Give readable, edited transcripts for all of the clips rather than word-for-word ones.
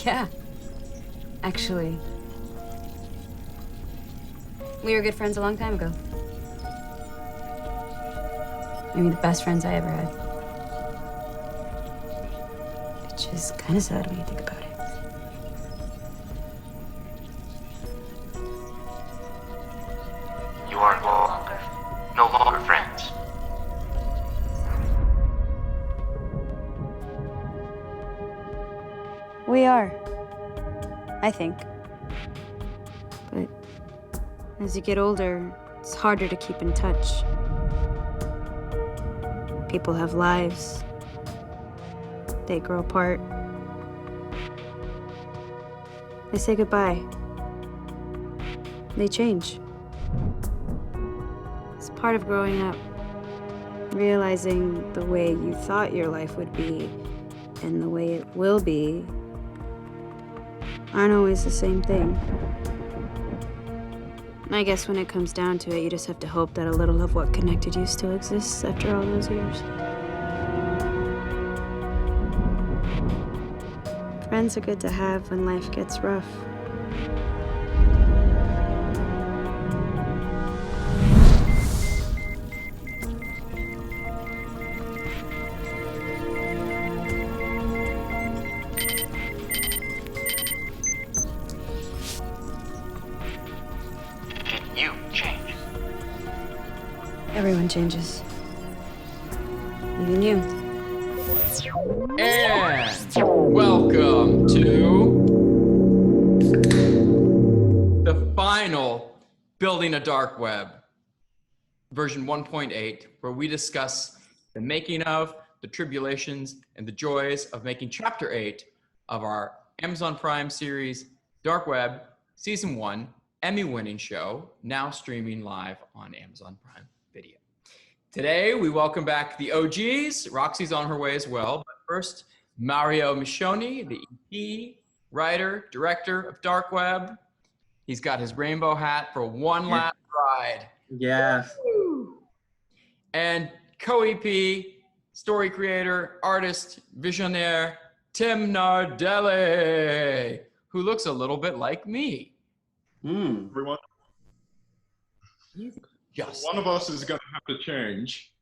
Yeah, actually. We were good friends a long time ago. Maybe the best friends I ever had. Which is kind of sad when you think about it. You are no longer friends. We are. I think. But as you get older, it's harder to keep in touch. People have lives. They grow apart. They say goodbye. They change. It's part of growing up. Realizing the way you thought your life would be and the way it will be aren't always the same thing. I guess when it comes down to it, you just have to hope that a little of what connected you still exists after all those years. Friends are good to have when life gets rough. Can you change? Everyone changes. Even you. And welcome to the final Building a Dark Web, version 1.8, where we discuss the making of, the tribulations, and the joys of making Chapter 8 of our Amazon Prime series, Dark Web, Season 1, Emmy-winning show, now streaming live on Amazon Prime Video. Today, we welcome back the OGs. Roxy's on her way as well. But first, Mario Michoni, the EP, writer, director of Dark Web. He's got his rainbow hat for one last ride. Yeah. Woo! And co-EP, story creator, artist, visionaire, Tim Nardelli, who looks a little bit like me. Everyone, Just. one of us is going to have to change.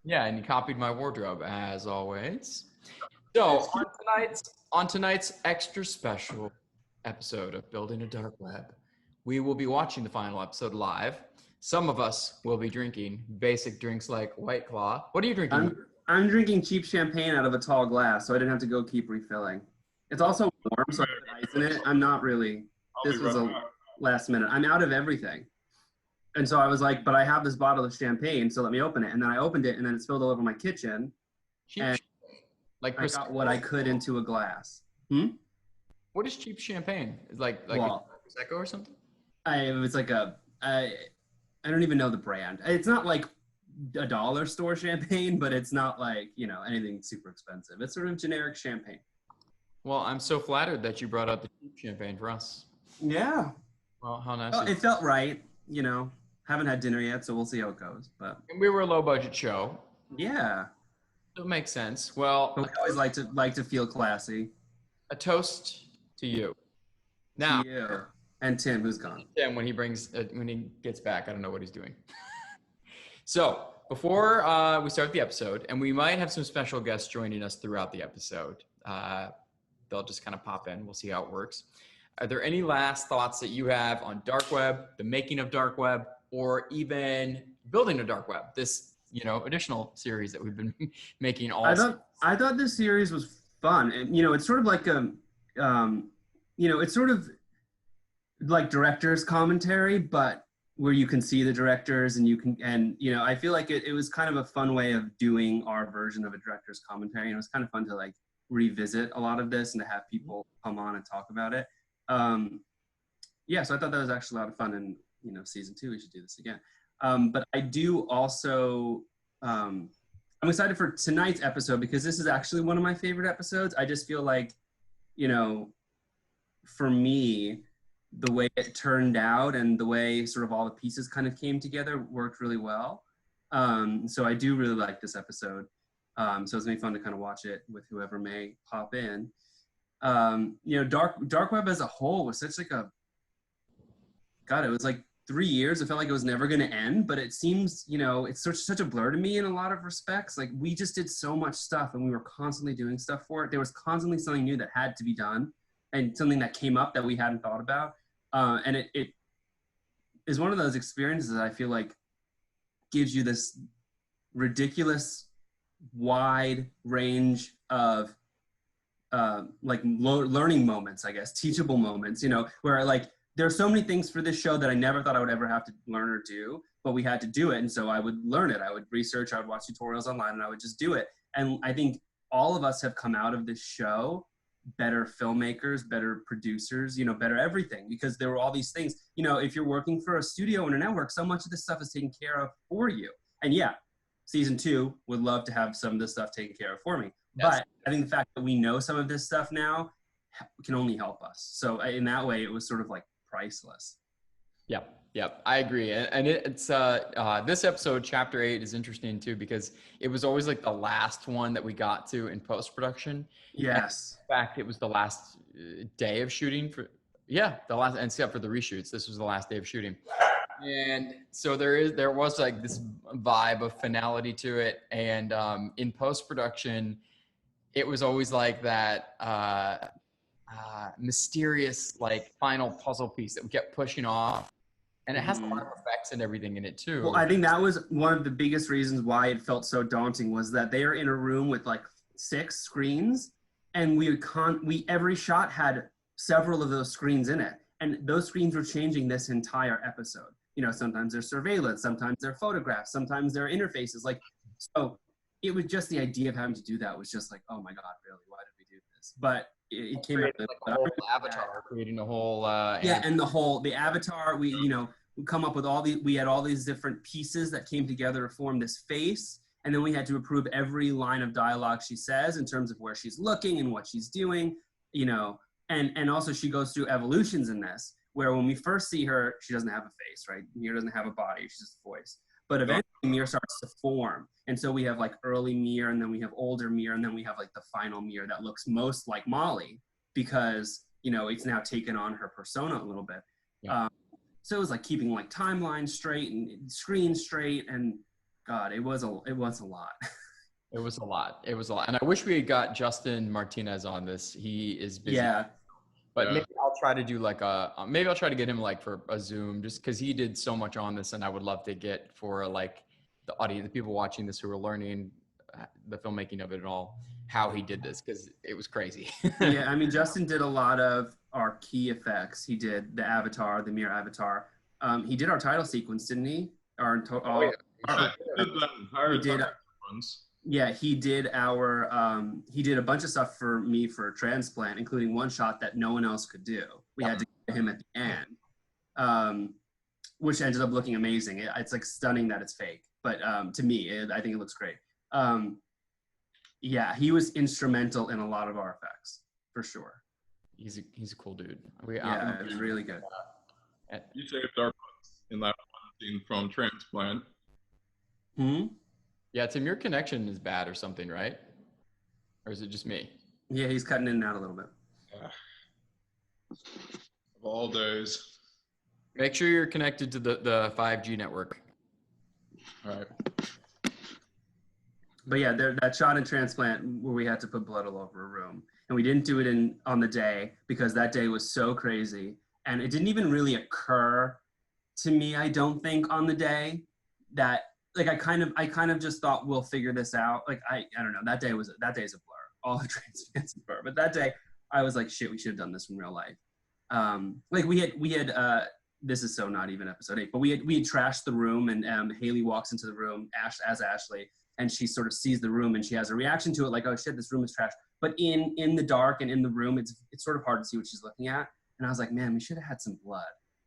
Yeah, and you copied my wardrobe as always. So on tonight's extra special episode of Building a Dark Web, we will be watching the final episode live. Some of us will be drinking basic drinks like White Claw. What are you drinking? I'm drinking cheap champagne out of a tall glass, so I didn't have to go keep refilling. It's also warm, so I put ice in it. I'm not really. This was a last minute. I'm out of everything. And so I was like, but I have this bottle of champagne, so let me open it. And then I opened it, and then it spilled all over my kitchen. Cheap and like I got what I could into a glass. What is cheap champagne? It's like Well, Prosecco or something? It was like I don't even know the brand. It's not like a dollar store champagne, but it's not like, anything super expensive. It's sort of generic champagne. Well, I'm so flattered that you brought out the cheap champagne for us. Yeah. Well, how nice. Well, it felt right, Haven't had dinner yet, so we'll see how it goes. But And we were a low budget show. yeah, So it makes sense. Well, but we always like to feel classy. a toast to you. Now, To you and Tim, who's gone. Tim, when he gets back, I don't know what he's doing. So before we start the episode, and we might have some special guests joining us throughout the episode. They'll just kind of pop in. We'll see how it works. Are there any last thoughts that you have on Dark Web, the making of Dark Web, or even building a Dark Web? This, additional series that we've been making all. I thought this series was fun, and it's sort of like it's sort of like director's commentary, but where you can see the directors and I feel like it was kind of a fun way of doing our version of a director's commentary. It was kind of fun to like revisit a lot of this and to have people come on and talk about it. So I thought that was actually a lot of fun, and season 2 we should do this again. But I do also I'm excited for tonight's episode because this is actually one of my favorite episodes. I just feel like for me, the way it turned out and the way sort of all the pieces kind of came together worked really well. So I do really like this episode. So it's gonna be fun to kind of watch it with whoever may pop in. You know, dark web as a whole was such like a, God, it was like 3 years. It felt like it was never going to end, but it seems, you know, it's such a blur to me in a lot of respects. Like we just did so much stuff and we were constantly doing stuff for it. There was constantly something new that had to be done and something that came up that we hadn't thought about. And it is one of those experiences that I feel like gives you this ridiculous wide range of learning moments, I guess, teachable moments, you know, where like, there are so many things for this show that I never thought I would ever have to learn or do, but we had to do it. And so I would learn it. I would research, I would watch tutorials online, and I would just do it. And I think all of us have come out of this show better filmmakers, better producers, you know, better everything, because there were all these things, you know, if you're working for a studio and a network, so much of this stuff is taken care of for you. And yeah, season 2 would love to have some of this stuff taken care of for me. Yes. But I think the fact that we know some of this stuff now can only help us. So in that way, it was sort of like priceless. Yep, I agree. And it's this episode, chapter 8, is interesting too, because it was always like the last one that we got to in post-production. Yes. In fact, it was the last day of shooting the last, and except for the reshoots, this was the last day of shooting. And so there was like this vibe of finality to it. And in post-production, it was always like that mysterious like final puzzle piece that we kept pushing off. And it has a lot of effects and everything in it too. Well, I think that was one of the biggest reasons why it felt so daunting, was that they are in a room with like 6 screens, and every shot had several of those screens in it. And those screens were changing this entire episode. You know, sometimes they're surveillance, sometimes they're photographs, sometimes they're interfaces. Like, so it was just the idea of having to do that was just like, oh my God, really? Why did we do this? But it came out like a whole avatar, creating a whole and the avatar, we come up with we had all these different pieces that came together to form this face, and then we had to approve every line of dialogue she says in terms of where she's looking and what she's doing, you know, and also she goes through evolutions in this, where when we first see her, she doesn't have a face, right? Mir doesn't have a body, she's just a voice. But eventually Mir starts to form. And so we have like early Mir, and then we have older Mir, and then we have like the final Mir that looks most like Molly, because, you know, it's now taken on her persona a little bit. Yeah. So it was like keeping like timelines straight and screens straight, and God, it was a lot. It was a lot. And I wish we had got Justin Martinez on this. He is busy. Yeah. But maybe I'll try to do like maybe I'll try to get him like for a Zoom, just because he did so much on this, and I would love to get for like the audience, the people watching this who are learning the filmmaking of it and all, how he did this, because it was crazy. Yeah, I mean, Justin did a lot of our key effects. He did the avatar, the Mir avatar. He did our title sequence, didn't he? Yeah, he did he did a bunch of stuff for me for Transplant, including one shot that no one else could do. We had to get him at the end, which ended up looking amazing. It's like stunning that it's fake, but to me, I think it looks great. Yeah, he was instrumental in a lot of our effects, for sure. He's a cool dude. It was really good. You saved our butts in that one scene from Transplant. Yeah, Tim, your connection is bad or something, right? Or is it just me? Yeah, he's cutting in and out a little bit. Of all days. Make sure you're connected to the 5G network. All right. But yeah, that shot in Transplant where we had to put blood all over a room. And we didn't do it on the day, because that day was so crazy. And it didn't even really occur to me, I don't think, on the day, that like I kind of just thought we'll figure this out. Like I don't know. That day's a blur. All the Transplants a blur. But that day I was like, shit, we should have done this in real life. Like we had this is so not even episode 8, but we had trashed the room, and Haley walks into the room as Ashley, and she sort of sees the room and she has a reaction to it, like, oh shit, this room is trashed. But in the dark and in the room, it's sort of hard to see what she's looking at. And I was like, man, we should have had some blood.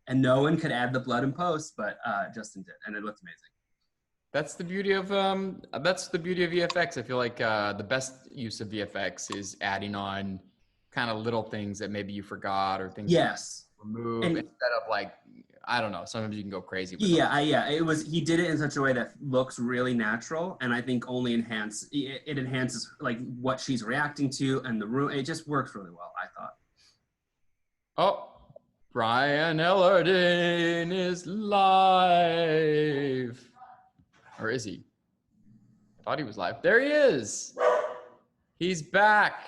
And no one could add the blood in post, but Justin did, and it looked amazing. That's the beauty of VFX. I feel like the best use of VFX is adding on kind of little things that maybe you forgot, or things yes you remove, instead of like I don't know. Sometimes you can go crazy. With Yeah, it was. He did it in such a way that looks really natural, and I think only it enhances like what she's reacting to and the room. It just works really well, I thought. Oh, Brian Ellerden is live. Or is he? I thought he was live. There he is. He's back.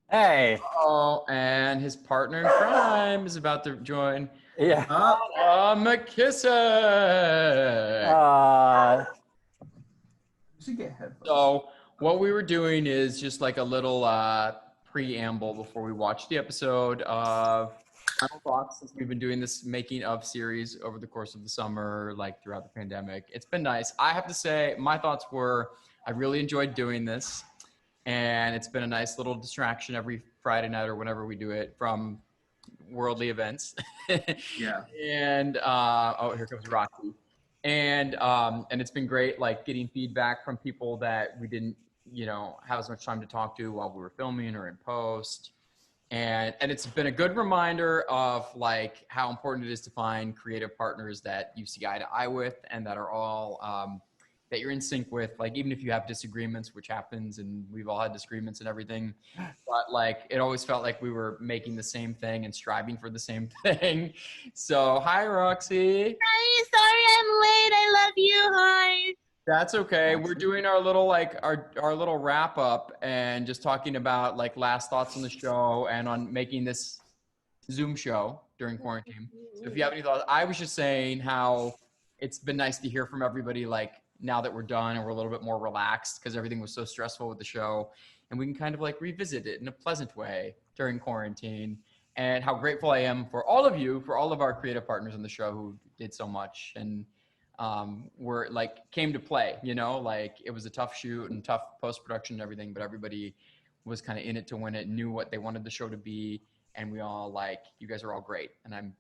Hey. Oh, and his partner in crime is about to join. Yeah. McKissick. Should get headphones. So what we were doing is just like a little preamble before we watch the episode of Final Thoughts, since we've been doing this making of series over the course of the summer, like throughout the pandemic. It's been nice. I have to say, my thoughts were, I really enjoyed doing this, and it's been a nice little distraction every Friday night or whenever we do it from worldly events. Yeah. And oh, here comes Rocky. And it's been great, like getting feedback from people that we didn't, have as much time to talk to while we were filming or in post. And it's been a good reminder of like how important it is to find creative partners that you see eye to eye with and that are all that you're in sync with, like even if you have disagreements, which happens, and we've all had disagreements and everything, but like it always felt like we were making the same thing and striving for the same thing. So hi, Roxy. Hi, sorry I'm late. I love you. Hi. That's okay. We're doing our little our little wrap up and just talking about like last thoughts on the show and on making this Zoom show during quarantine. So if you have any thoughts, I was just saying how it's been nice to hear from everybody, like now that we're done and we're a little bit more relaxed because everything was so stressful with the show, and we can kind of like revisit it in a pleasant way during quarantine, and how grateful I am for all of you, for all of our creative partners on the show who did so much and were like came to play, like it was a tough shoot and tough post-production and everything, but everybody was kind of in it to win it, knew what they wanted the show to be, and we all you guys are all great, and I'm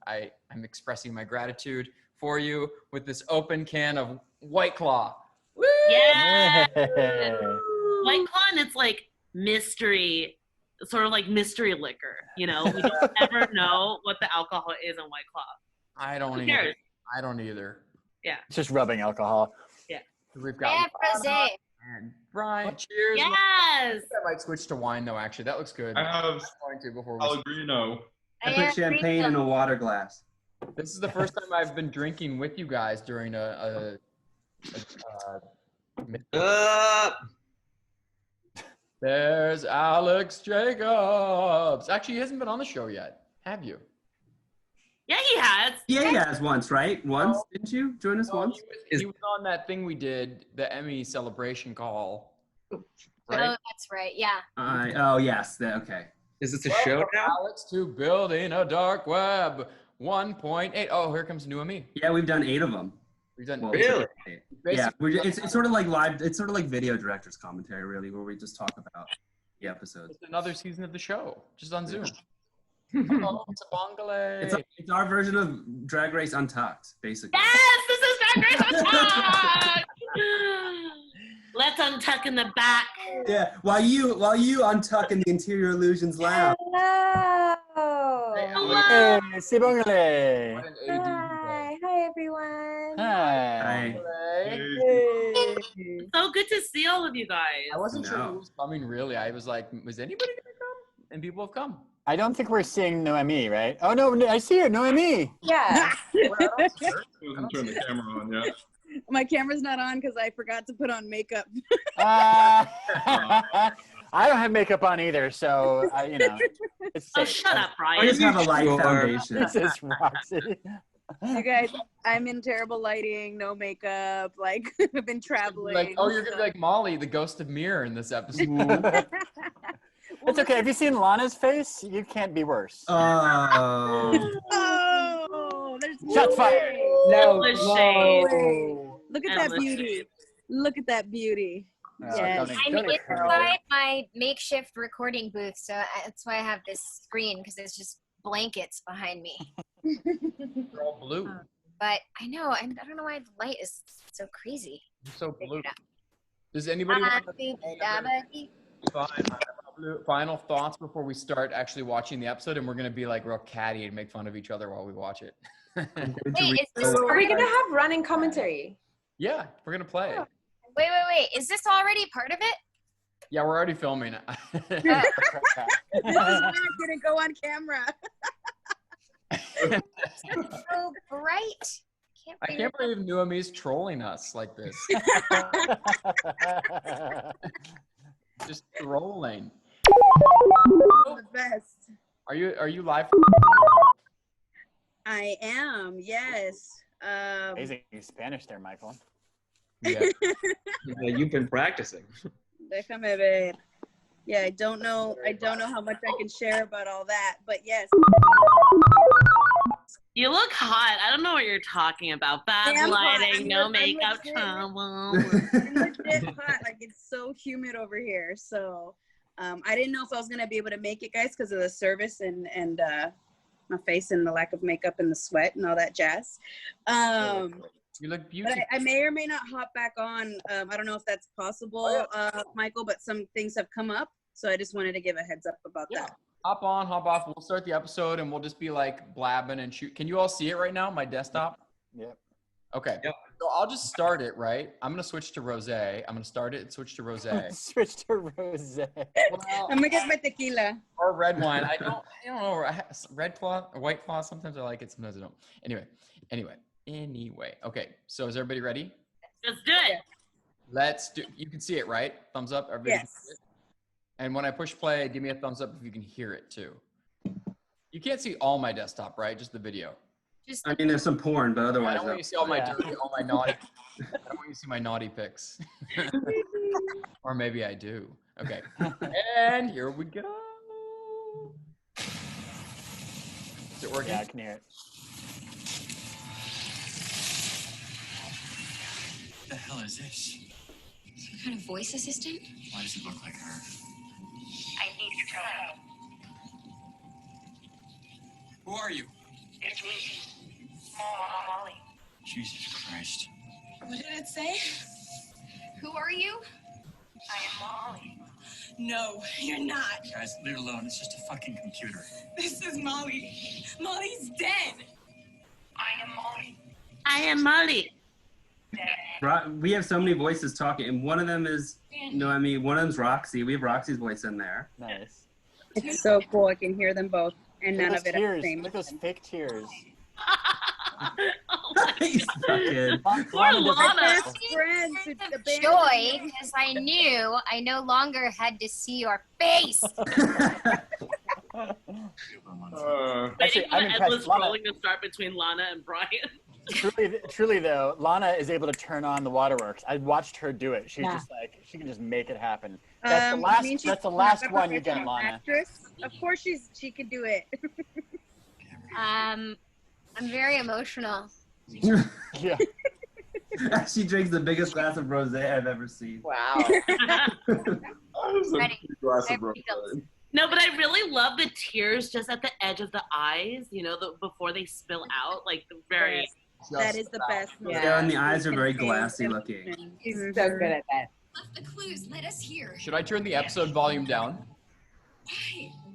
expressing my gratitude for you with this open can of White Claw. Woo! Yeah. White Claw, and it's like mystery, sort of like mystery liquor. We don't ever know what the alcohol is in White Claw. I don't Who either. cares? I don't either. Yeah. It's just rubbing alcohol. We've got rosé. and Brian. Cheers. Yes. I might switch to wine though. Actually, that looks good. I have going to before we. Pellegrino. I put champagne in a water glass. This is the first time I've been drinking with you guys during There's Alex Jacobs. Actually, he hasn't been on the show yet. Have you? Yeah, he has. Yeah, he has once, right? Once, didn't you join us No, once? he was on that thing we did, the Emmy celebration call. Oh, Right? that's right. Yeah. Oh, yes. Okay. Is this a show now? Alex to Building a Dark Web 1.8. Oh, here comes New Me. Yeah, we've done 8 of them. We've done Well, Really? Yeah, it's sort of like live. It's sort of like video director's commentary, really, where we just talk about the episodes. It's another season of the show, just on Zoom. Oh, it's a bongale. It's our version of Drag Race Untucked, basically. Yes, this is Drag Race Untucked. Let's untuck in the back. Yeah, while you untuck in the Interior Illusions Lounge. Hello. Hello. Hey, si bongale. What an AD you Hi. Hi, everyone. Hi. guys. So good to see all of you guys. I wasn't sure No. who was coming, really. I was like, was anybody going to come? And people have come. I don't think we're seeing Noemi, right? Oh, no, I see her, Noemi. Yeah. Hasn't turned the camera on yet. My camera's not on because I forgot to put on makeup. I don't have makeup on either, so, it's Oh, safe. shut up, I Brian. just have a light Sure. foundation. This is Roxy. You guys, I'm in terrible lighting, no makeup. Like, I've been traveling. Like, oh, you're going to be like Molly, the ghost of Mir in this episode. It's okay. Have you seen Lana's face? You can't be worse. Oh. Oh, there's Shots fired. No, Endless shade. Look at that Endless beauty. shade. Look at that beauty. Yes. I'm inside my makeshift recording booth, so that's why I have this screen, because it's just blankets behind me. You're all blue. But I know, I don't know why the light is so crazy. You're so blue. Figured out. Does anybody want to Ba-dee-da-ba-dee. Fine. final thoughts before we start actually watching the episode, and we're gonna be like real catty and make fun of each other while we watch it. Wait, is this Are we gonna have running commentary? Yeah, we're gonna play it. wait. Is this already part of it? Yeah, we're already filming it. This is why I didn't go on camera. So bright. I can't believe Nuami's trolling us like this. Just trolling. The best. Are you live? I am, yes. Amazing Spanish there, Michael. Yeah. Yeah, you've been practicing. Déjame ver. Yeah, I don't know how much I can share about all that, but yes. You look hot. I don't know what you're talking about. Bad Damn hot. lighting, no I'm makeup legit. trouble. I'm legit hot. Like, it's so humid over here. So I didn't know if I was gonna be able to make it, guys, because of the service and my face and the lack of makeup and the sweat and all that jazz. You look But beautiful. I may or may not hop back on. I don't know if that's possible, Michael, but some things have come up. So I just wanted to give a heads up about that. Hop on, hop off. We'll start the episode and we'll just be like blabbing and shoot. Can you all see it right now? My desktop? Yep. Okay. Yep. So I'll just start it, right? I'm going to switch to rosé. I'm going to start it and switch to rosé. Switch to rosé. Well, I'm gonna get my tequila. or red wine. I don't know. Red claw or white claw. Sometimes I like it. Sometimes I don't. Anyway. Okay. So is everybody ready? Let's do it. Let's do. You can see it, right? Thumbs up. Everybody can see Yes. it? And when I push play, give me a thumbs up if you can hear it too. You can't see all my desktop, right? Just the video. Just I mean, there's some porn, but I otherwise, don't want you to see all my dirty, all my naughty. I don't want you to see my naughty pics. Or maybe I do. Okay. And here we go. Is it working? Yeah, I can hear it. What the hell is this? Some kind of voice assistant? Why does it look like her? I need to know. Who are you? It's me. Molly. Jesus Christ. What did it say? Who are you? I am Molly. No, you're not. Guys, leave it alone. It's just a fucking computer. This is Molly. Molly's dead. I am Molly. I am Molly. we have so many voices talking, and one of them is, one of them's Roxy. We have Roxy's voice in there. Nice. It's so cool. I can hear them both, and Look none at of those it at the tears. same Look at those time. fake tears. He's fucking. Poor Lana. Best friends. It's the band. Joy, because I knew I no longer had to see your face. Actually, Waiting for I'm the impressed. endless Lana, rolling to start between Lana and Brian. truly though, Lana is able to turn on the waterworks. I watched her do it. She's just like, she can just make it happen. That's the last. I mean, she's That's the not last a one you get, professional Lana. actress. Of course, she can do it. I'm very emotional. Yeah. She drinks the biggest glass of rosé I've ever seen. Wow. Ready. Glass of Everybody rosé. else. No, but I really love the tears just at the edge of the eyes, before they spill out, like the very. That is the best. Yeah, and the eyes are very glassy looking. He's so good at that. Left the clues. Let us hear. Should I turn the episode volume down?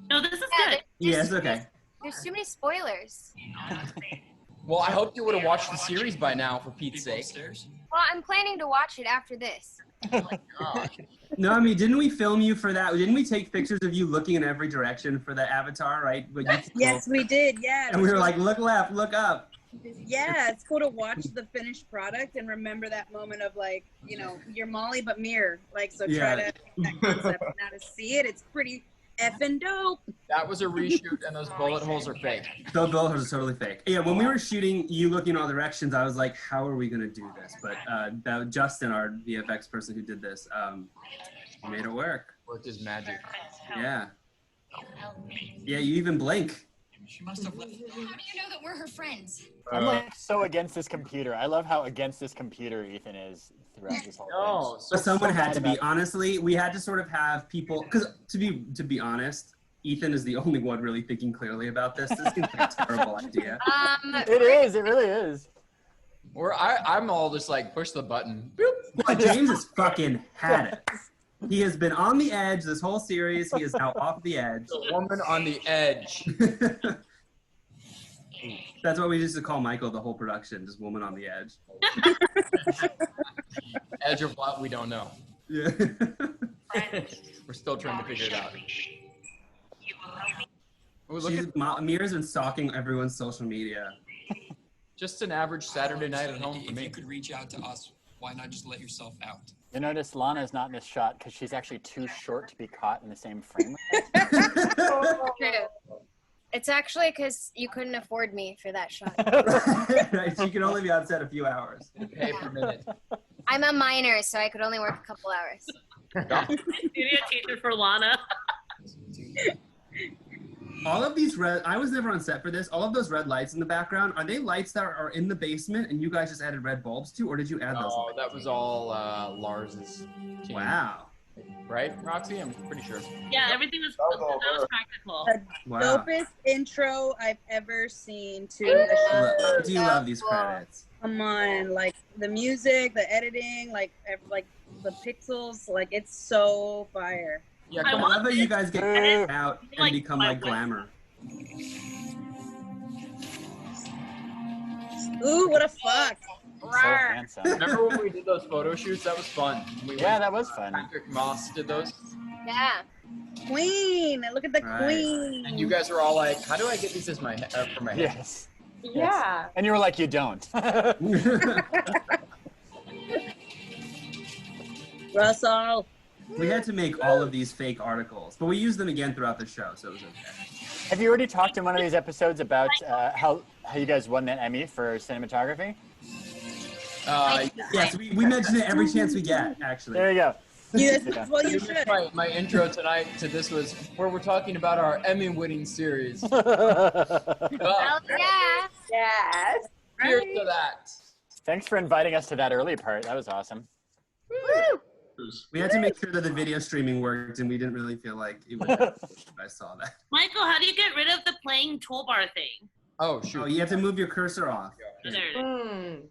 No, this is good. Yeah, it's okay. There's too many spoilers. Well, I hope you would have watched the series by now, for Pete's sake. Well, I'm planning to watch it after this. No, I mean, didn't we film you for that? Didn't we take pictures of you looking in every direction for the avatar, right? But Yes, we did. Yeah. And we were like, look left, look up. Yeah, it's cool to watch the finished product and remember that moment of like, you're Molly but mirror. Like, so try Yeah. to that concept now to see it. It's pretty effing dope. That was a reshoot, and those bullet holes are fake. Those bullet holes are totally fake. Yeah, when we were shooting you looking in all directions, I was like, how are we going to do this? But Justin, our VFX person who did this, made it work. Worked his magic. Yeah. Yeah, you even blink. She must have left. How do you know that we're her friends? I'm like so against this computer. I love how against this computer Ethan is throughout this whole No, thing. But someone had to be. about it. Honestly, we had to sort of have people, because to be honest, Ethan is the only one really thinking clearly about this. This seems like a terrible idea. It is. It really is. Or I'm all just like push the button. Boop. Well, James has fucking had it. He has been on the edge this whole series. He is now off the edge. The woman on the edge. That's what we used to call Michael, the whole production, just woman on the edge. Edge of what? We don't know. Yeah. We're still trying to figure it out. Oh, look She's, at Mira's been stalking everyone's social media. just an average Saturday night at home for If me. you could reach out to us, why not just let yourself out? You notice Lana's not in this shot because she's actually too short to be caught in the same frame. True. It's actually because you couldn't afford me for that shot. Right, she can only be on set a few hours. Pay per minute. I'm a minor, so I could only work a couple hours. Maybe a teacher for Lana. All of these red, I was never on set for this. All of those red lights in the background, are they lights that are in the basement and you guys just added red bulbs to, or did you add those? Oh, that was all Lars's team. Wow. Right, Roxy? I'm pretty sure. Yeah, everything was practical. The Wow. dopest intro I've ever seen to a show. Do you love these credits? Come on, like the music, the editing, like the pixels, like it's so fire. Yeah, I I come want on. love that you guys get Edit- out and like, become like glamour. Ooh, what a fuck! So handsome. Remember when we did those photo shoots? That was fun. Yeah, that was fun. Patrick Moss did those. Yeah. Queen, look at the Right. queen. And you guys were all like, how do I get these as my for my head? Yes. Yeah. And you were like, you don't. Russell. We had to make all of these fake articles, but we used them again throughout the show, so it was okay. Have you already talked in one of these episodes about how you guys won that Emmy for cinematography? Yes, we mention it every chance we get, actually. There you go. Yes, Yeah. well, you should. My intro tonight to this was where we're talking about our Emmy-winning series. Hell yeah. Yes. Here's to that. Thanks for inviting us to that early part. That was awesome. We had to make sure that the video streaming worked, and we didn't really feel like it would happen if I saw that. Michael, how do you get rid of the playing toolbar thing? Oh, shoot. Oh, you have to move your cursor off. There it is.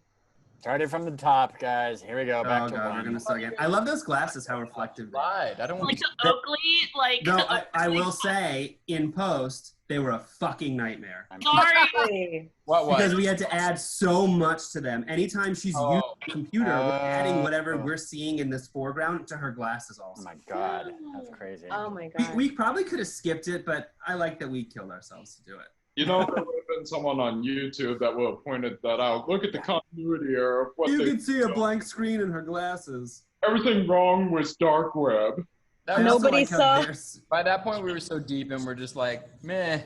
Started from the top, guys. Here we go. Back Oh to god, one. we're gonna start again. I love those glasses, how reflective they are. Right. I don't want Like to. the Oakley, like. No, I will say, in post, they were a fucking nightmare. Sorry. What was? Because we had to add so much to them. Anytime she's using the computer, we're adding whatever Oh. we're seeing in this foreground to her glasses Oh also. my god, that's crazy. Oh my We, god. we probably could have skipped it, but I like that we killed ourselves to do it. You know, there would have been someone on YouTube that would have pointed that out. Look at the continuity here of what You they can see a blank screen in her glasses. Everything wrong with dark web. That I was- also Nobody like how saw- there's- By that point, we were so deep, and we're just like, meh,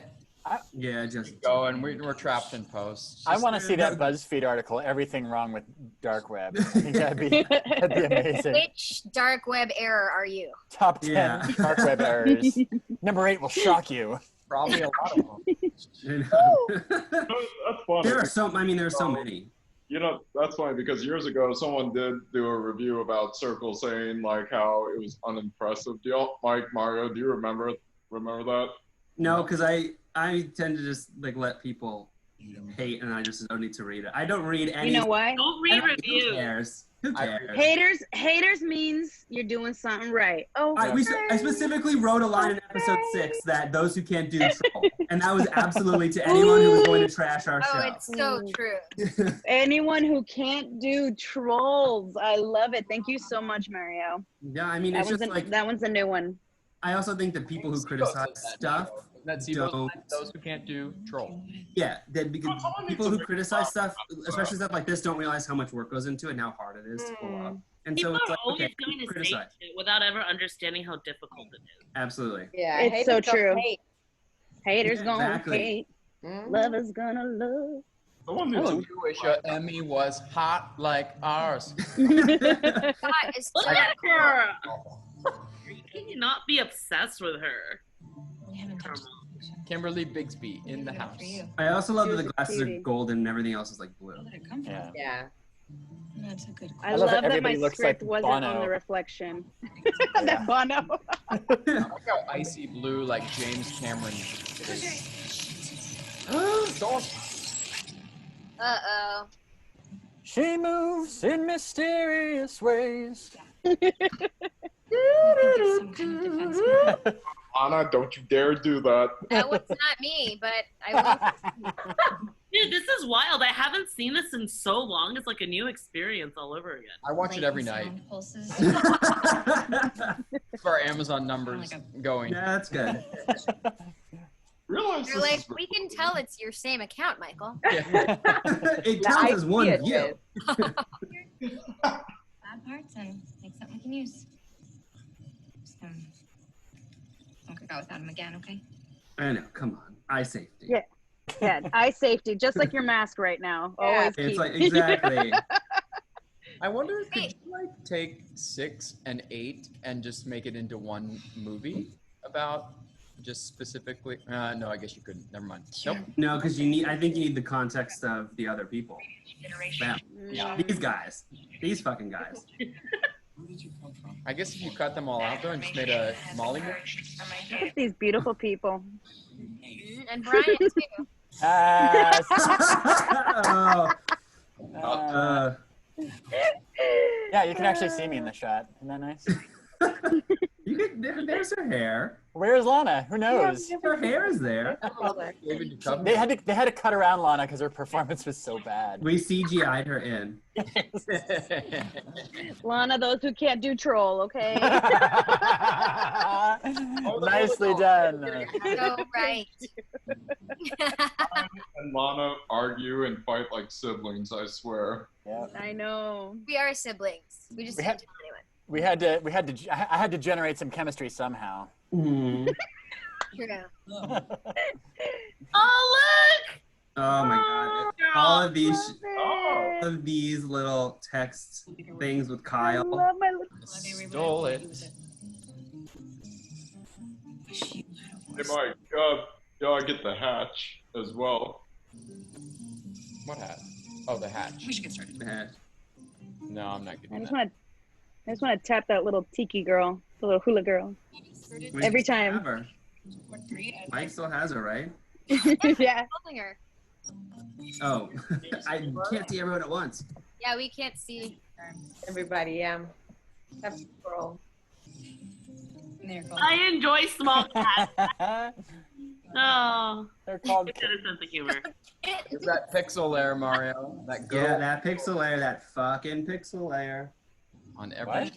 Yeah, just going. We're trapped in post. I want to see that BuzzFeed article, Everything Wrong with Dark Web. I think that'd be amazing. Which dark web error are you? Top 10 Yeah. dark web errors. Number 8 will shock you. Probably a lot of them. You know. That's funny. there are so. I mean, there are so many. You know, that's funny because years ago someone did do a review about Circle saying like how it was unimpressive. Mario, do you remember that? No, because I tend to just like let people hate, and I just don't need to read it. I don't read any. You know why? Don't read Who reviews. cares? Who cares? Haters means you're doing something right. Oh, I specifically wrote a line in episode 6 that those who can't do troll, and that was absolutely to anyone who was going to trash our Oh, show. it's so true. anyone who can't do trolls. I love it. Thank you so much, Mario. Yeah, I mean, it's just like that one's a new one. I also think that people who criticize stuff That's don't. those who can't do troll. Yeah, that because people who criticize stuff, especially stuff like this, don't realize how much work goes into it and how hard it is to pull off. And People so it's are like, always okay, going to say criticize. shit without ever understanding how difficult it is. Absolutely. Yeah. It's so true. Haters Yeah, gonna exactly. hate. Lovers gonna love. Someone I did wish your Emmy was hot like ours. Hot is Look so at cool. her. Can you not be obsessed with her? Kimberly Bigsby in the house. I also love that the Here's a glasses are cutie. golden and everything else is like blue. Yeah. Yeah. That's a good I love love that that my everybody looks script like wasn't on Bono. the reflection. Yeah. that Bono. I like how icy blue, like James Cameron it is. Don't. She moves in mysterious ways. Anna, don't you dare do that. That was not me, but I will. Dude, this is wild. I haven't seen this in so long. It's like a new experience all over again. I watch it every night. For our Amazon numbers going. Yeah, that's good. Realize They're like, we can tell it's your same account, Michael. It counts as one view. Bad parts and make something we can use. Just, don't cook out without him again, okay? I know. Come on. Eye safety. Yeah. Yeah, eye safety, just like your mask right now. Always It's keep. like exactly. I wonder, could you like take 6 and 8 and just make it into one movie about just specifically? No, I guess you couldn't. Never mind. Nope. No, because you need. I think you need the context of the other people. Them. Yeah. These guys. These fucking guys. I guess if you cut them all out though and just made a Molly movie. Look at these beautiful people. And Brian, too. Oh. Yeah, you can actually see me in the shot. Isn't that nice? There's her hair. Where's Lana? Who knows? Her hair is there. They had to cut around Lana because her performance was so bad. We CGI'd her in. Lana, those who can't do troll, okay? Nicely done. So right. And Lana argue and fight like siblings, I swear. Yeah. I know. We are siblings. We just We didn't had- tell anyone. I had to generate some chemistry somehow. Mm. True. Oh, look! Oh my god. All of these little text things with Kyle. Love my Stole it. Hey Mike, I get the hatch as well. What hat? Oh, the hatch. We should get started. No, I'm not I getting just that. want to tap that little tiki girl, the little hula girl. We Every still time. have her. Mike still has her, right? Yeah. Holding her. Oh, I can't see everyone at once. Yeah, we can't see. Everybody, yeah. That's girl. I enjoy small cats. Oh, they're called. It's got a sense of humor. There's that pixel layer, Mario. That girl Yeah, that pixel layer, that fucking pixel layer. on every. What?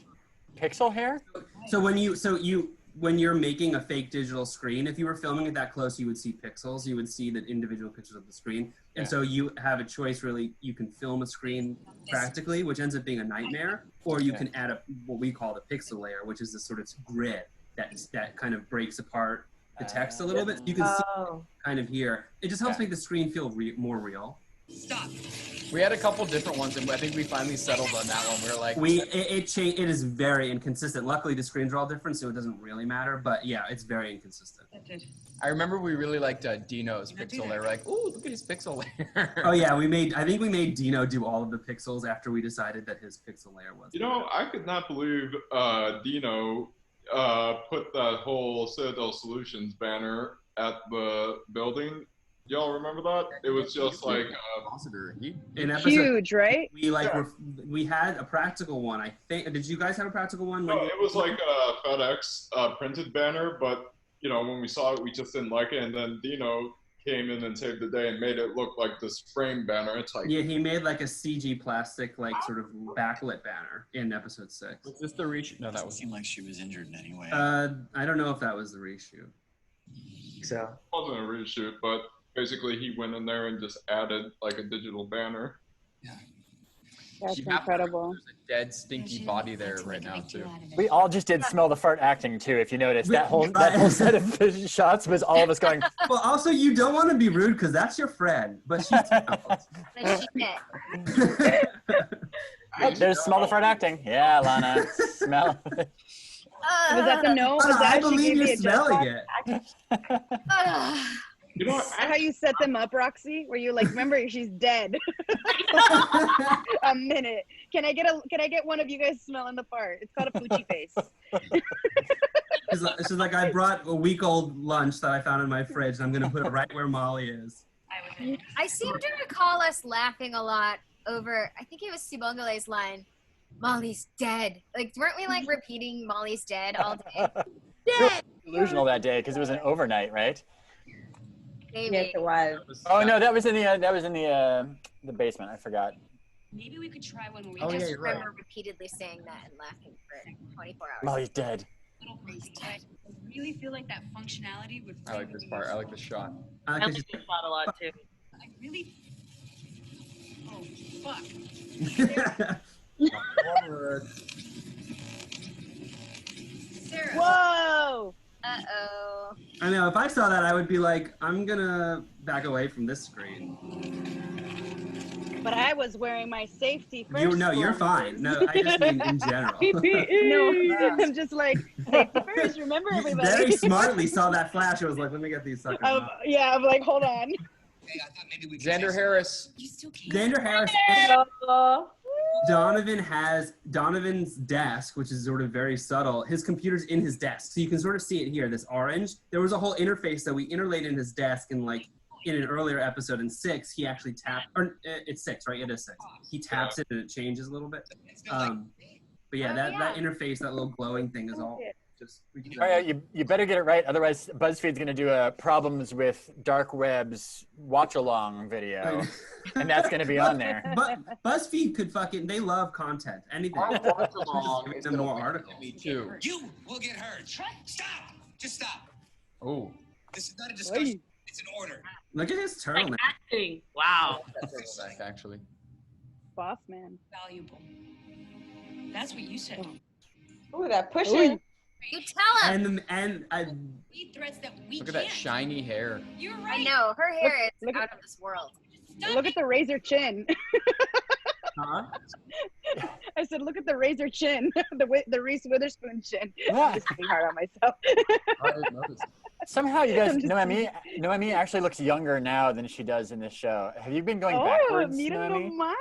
Pixel hair? So when you're making a fake digital screen, if you were filming it that close, you would see pixels. You would see the individual pictures of the screen. And so you have a choice, really. You can film a screen practically, which ends up being a nightmare, or you can add what we call the pixel layer, which is this sort of grid that kind of breaks apart the text a little bit. You can see kind of here. It just helps make the screen feel more real. Stop. We had a couple different ones, and I think we finally settled on that one. We were like, It is very inconsistent. Luckily, the screens are all different, so it doesn't really matter. But yeah, it's very inconsistent. I remember we really liked Dino's pixel layer. We're like, ooh, look at his pixel layer. Oh yeah, I think we made Dino do all of the pixels after we decided that his pixel layer was. You know, I could not believe Dino put that whole Citadel Solutions banner at the building. Y'all remember that? It was just like In episode, Huge, right? We had a practical one. I think. Did you guys have a practical one? No, it was like a FedEx printed banner, but you know, when we saw it, we just didn't like it. And then Dino came in and saved the day and made it look like this frame banner. It's like Yeah, he made like a CG plastic, like sort of backlit banner in episode 6. Was this the reshoot? No, that was. Seemed like she was injured in any way. I don't know if that was the reshoot. So it wasn't a reshoot, but basically he went in there and just added like a digital banner. That's You have to incredible. There's a dead, stinky body there right now, too. We all just did smell the fart acting too, if you notice. That whole set of shots was all of us going. Well, also you don't want to be rude because that's your friend, but she's There's smell the fart acting. Yeah, Lana. Smell. Was that the no? Was Lana, that I she believe gave you're me a smelling jump it. You know, how you set them up, Roxy? Where you like, remember she's dead. A minute. Can I get one of you guys smelling the fart? It's called a poochie face. She's like, I brought a week-old lunch that I found in my fridge, and I'm gonna put it right where Molly is. I seem to recall us laughing a lot over, I think it was Sibongale's line, Molly's dead. Like, weren't we like repeating Molly's dead all day? Dead. Delusional that day because it was an overnight, right? Maybe. Yes, it was. Oh no, that was in the basement. I forgot. Maybe we could try one where we Oh, I yeah, just you're right. remember repeatedly saying that and laughing for 24 hours. Molly's dead. little crazy, but I really feel like that functionality would. I like this part. I like the shot. I like this shot a lot too. I really. Oh fuck. Sarah. Whoa! Uh-oh. I know, if I saw that, I would be like, I'm gonna back away from this screen. But I was wearing my safety first. No, you're fine. No, I just mean in general. No, I'm just like, safety first, remember You everybody. very smartly saw that flash. I was like, let me get these suckers off. Yeah, I'm like, hold on. Xander Harris. Xander Harris. Donovan has Donovan's desk, which is sort of very subtle. His computer's in his desk, so you can sort of see it here. This orange. There was a whole interface that we interlaid in his desk, and like in an earlier episode in 6, he actually tapped. Or it's 6, right? It is 6. He taps it and it changes a little bit. But yeah, that interface, that little glowing thing, is all just. Oh yeah, you better get it right, otherwise BuzzFeed's gonna do a problems with dark web's watch along video, and that's gonna be on there. But BuzzFeed could fucking. They love content. Anything. Watch along Just is give them gonna more be articles. Me too. You will get hurt. Stop! Just stop. Oh. This is not a discussion. It's an order. Look at his turtleneck. Acting. Wow. Back actually. Boss man. Valuable. That's what you said. Ooh, that pushing. You tell him. And I. Read threads that we Look at can't. that shiny hair. You're I right. know, her hair is Look out of this world. Look at the razor chin. Huh? I said, look at the razor chin, the Reese Witherspoon chin. Yeah. I'm just being hard on myself. I didn't notice. Somehow you guys, I'm just Noemi actually looks younger now than she does in this show. Have you been going Oh, backwards, mira Noemi? nomás.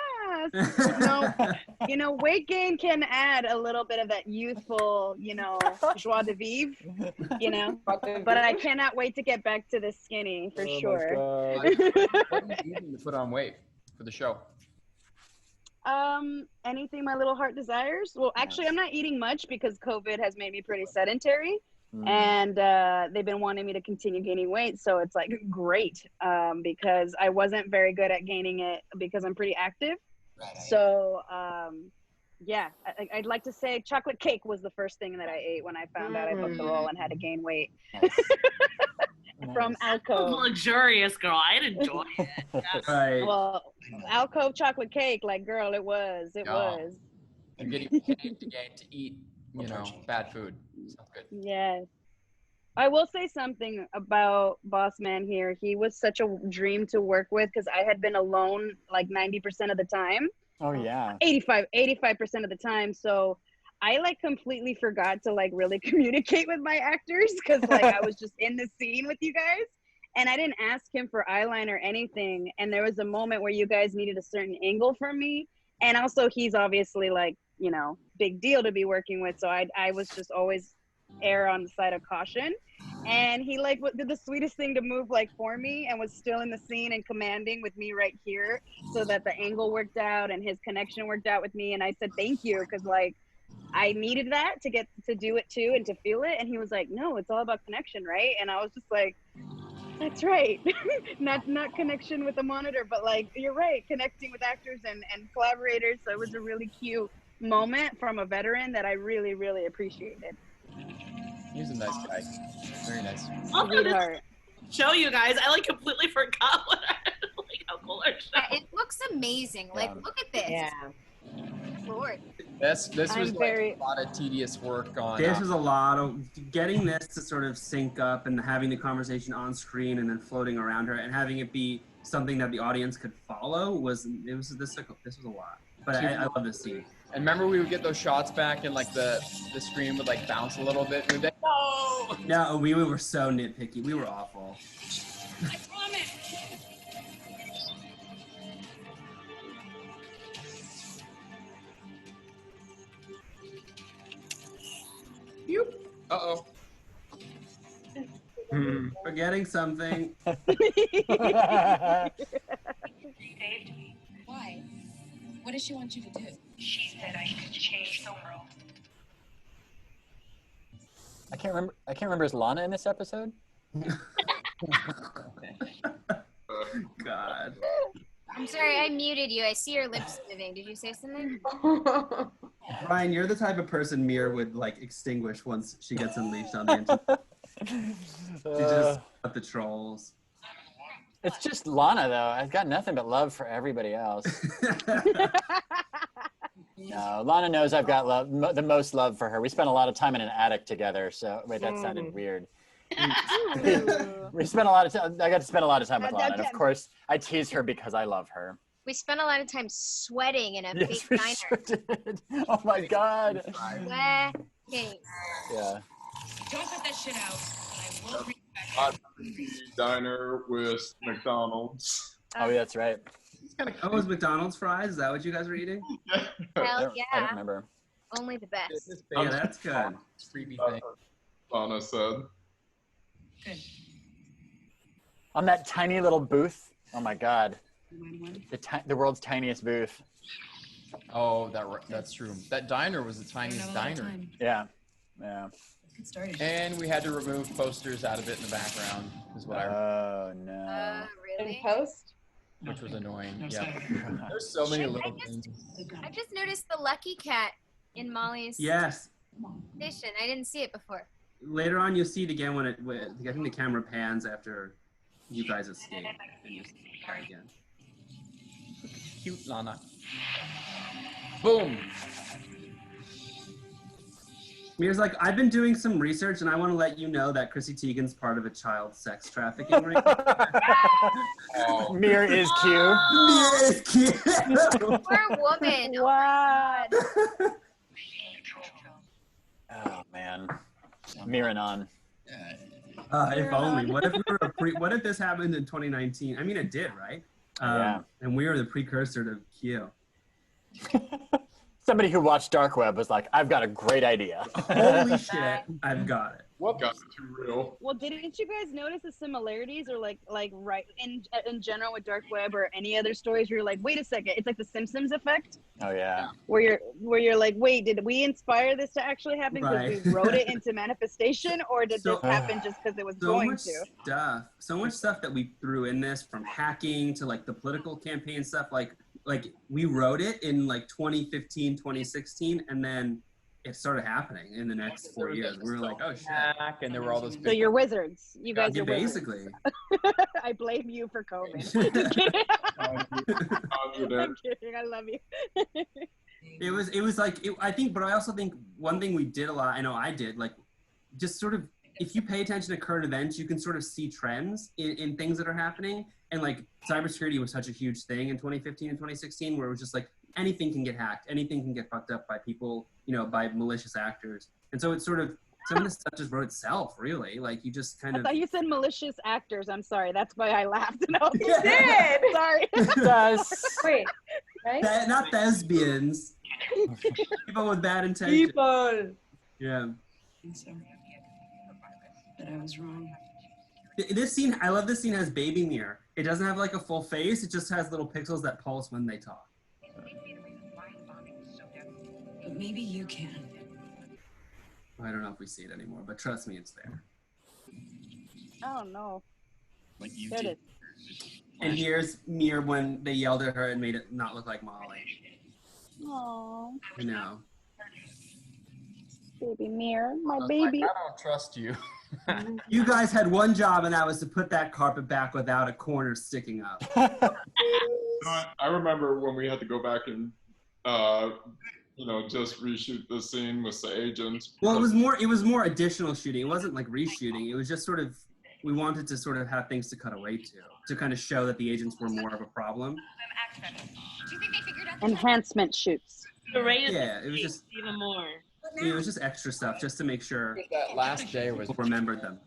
No, weight gain can add a little bit of that youthful, joie de vivre, But I cannot wait to get back to the skinny for sure. What are you eating to put on weight for the show? Anything my little heart desires. Well, actually, I'm not eating much because COVID has made me pretty sedentary. And they've been wanting me to continue gaining weight, so it's like great because I wasn't very good at gaining it because I'm pretty active. So yeah, I'd like to say chocolate cake was the first thing that I ate when I found out I booked the role and had to gain weight. From Alcove. Luxurious girl. I'd enjoy it. Yeah. Right. Well, Alcove chocolate cake, like girl, it was. You're getting paid to eat, bad food. Sounds good. Yes. I will say something about Boss Man here. He was such a dream to work with because I had been alone like 90% of the time. Oh yeah. 85% of the time. So I like completely forgot to like really communicate with my actors because like I was just in the scene with you guys. And I didn't ask him for eyeliner or anything. And there was a moment where you guys needed a certain angle from me. And also he's obviously like, big deal to be working with. So I was just always err on the side of caution. And he like did the sweetest thing to move like for me and was still in the scene and commanding with me right here so that the angle worked out and his connection worked out with me. And I said, thank you. Cause like I needed that to get to do it too and to feel it. And he was like, no, it's all about connection, right? And I was just like, that's right. not connection with the monitor, but like, you're right. Connecting with actors and collaborators. So it was a really cute moment from a veteran that I really, really appreciated. He's a nice guy. Very nice. Also, to show you guys, I like completely forgot what how cool our show. It looks amazing. Like, look at this. Yeah. Lord. This was a lot of tedious work on. This was a lot of getting this to sort of sync up and having the conversation on screen and then floating around her and having it be something that the audience could follow this was a lot. But I love this scene. And remember, we would get those shots back, and like the screen would like bounce a little bit. We'd be like, no. No, we were so nitpicky. We were awful. I promise. Uh-oh. Forgetting something. Saved me. Why? What does she want you to do? She said I could change the world. I can't remember. Is Lana in this episode? God. I'm sorry, I muted you. I see your lips moving. Did you say something? Brian, you're the type of person Mir would like extinguish once she gets unleashed on the internet. She just got the trolls. It's just Lana, though. I've got nothing but love for everybody else. No, Lana knows I've got the most love for her. We spent a lot of time in an attic together. So wait, that sounded weird. We spent a lot of time. I got to spend a lot of time with Lana, and of course, I tease her because I love her. We spent a lot of time sweating in a Yes, fake we diner. sure did. Oh my God. Sweating. Yeah. Don't cut that shit out. I will bring it back. Diner with McDonald's. Oh, that's right. Oh, was McDonald's fries? Is that what you guys were eating? Hell yeah. I don't remember. Only the best. Yeah, that's good. Freebie thing. Lana said. Good. On that tiny little booth. Oh my God. The world's tiniest booth. Oh, that's true. That diner was the tiniest diner. Yeah. Yeah. And we had to remove posters out of it in the background, is what I remember. Oh no. Really? In post? Which was annoying. Yeah. There's so many little things. I just noticed the lucky cat in Molly's Yes. station. I didn't see it before. Later on, you'll see it again when I think the camera pans after you guys escape. And you see it again. Cute Lana. Boom. Mir's like, I've been doing some research, and I want to let you know that Chrissy Teigen's part of a child sex trafficking ring. Mir is cute. Mir is cute. Poor woman. Wow. Oh man. Miranon. If only. What if we were what if this happened in 2019? I mean, it did, right? Yeah. And we were the precursor to Q. Somebody who watched Dark Web was like, I've got a great idea. Holy shit, I've got it. What got too real? Well, didn't you guys notice the similarities, or like right in general with Dark Web or any other stories where you're like, wait a second, it's like the Simpsons effect, Oh yeah. where you're like, wait, did we inspire this to actually happen because Right. we wrote it into manifestation, or did So- this happen just because it was So going much to? so much stuff that we threw in this, from hacking to like the political campaign stuff. Like we wrote it in like 2015, 2016, and then it started happening in the next 4 years. We were like, oh shit. And there were all those So you're wizards. You guys Yeah, are wizards. basically. I blame you for COVID. I'm kidding. I love you. It was like I think, but I also think one thing we did a lot. I know I did, like, just sort of, if you pay attention to current events, you can sort of see trends in things that are happening. And like cybersecurity was such a huge thing in 2015 and 2016, where it was just like anything can get hacked, anything can get fucked up by people, by malicious actors. And so it's sort of, some of this stuff just wrote itself, really. Like, you just kind I of. thought you said malicious actors. I'm sorry. That's why I laughed. No, You did. Sorry. Wait, right? Not thespians. People with bad intentions. People. Yeah. I'm sorry. But I was wrong. This scene, I love this scene, has Baby Mir. It doesn't have like a full face. It just has little pixels that pulse when they talk. But maybe you can. I don't know if we see it anymore, but trust me, it's there. Oh no. What you There it did. is. And here's Mir when they yelled at her and made it not look like Molly. Aww. I know. Baby Mir, my I was baby. like, I don't trust you. You guys had one job, and that was to put that carpet back without a corner sticking up. I remember when we had to go back and, just reshoot the scene with the agent. Well, it was more additional shooting. It wasn't like reshooting. It was just sort of, we wanted to sort of have things to cut away to kind of show that the agents were more of a problem. Do you think they figured out Enhancement shoots. The raise Yeah, it was just, even more. it was just extra stuff just to make sure That last day was people remembered them.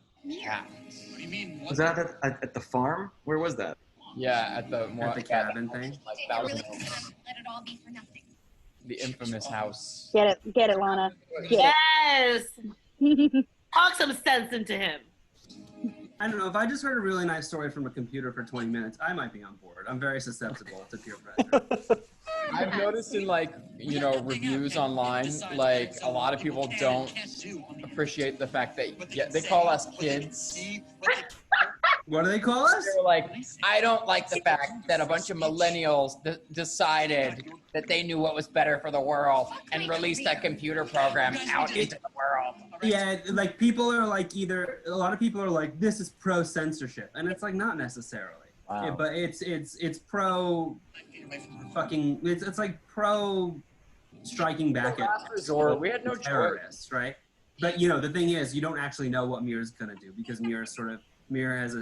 cats. What do you mean? Was that at the farm? Where was that? Yeah, at the At the cabin thing. Like they Thousand really Oaks, let it all be for nothing? the infamous house. Get it, Lana. Get Yes. it. Talk some sense into him. I don't know, if I just heard a really nice story from a computer for 20 minutes, I might be on board. I'm very susceptible to peer pressure. I've noticed in you know, reviews online, like a lot of people don't appreciate the fact that they call us kids. What do they call us? They're like, I don't like the fact that a bunch of millennials decided that they knew what was better for the world and released that computer program out into the world. Yeah, like people are like a lot of people are like, this is pro censorship, and it's like not necessarily. Wow. Yeah, but it's pro fucking it's like pro striking back at resort. We had no terrorists, right? But you know the thing is, you don't actually know what Mirror's gonna do because Mirror has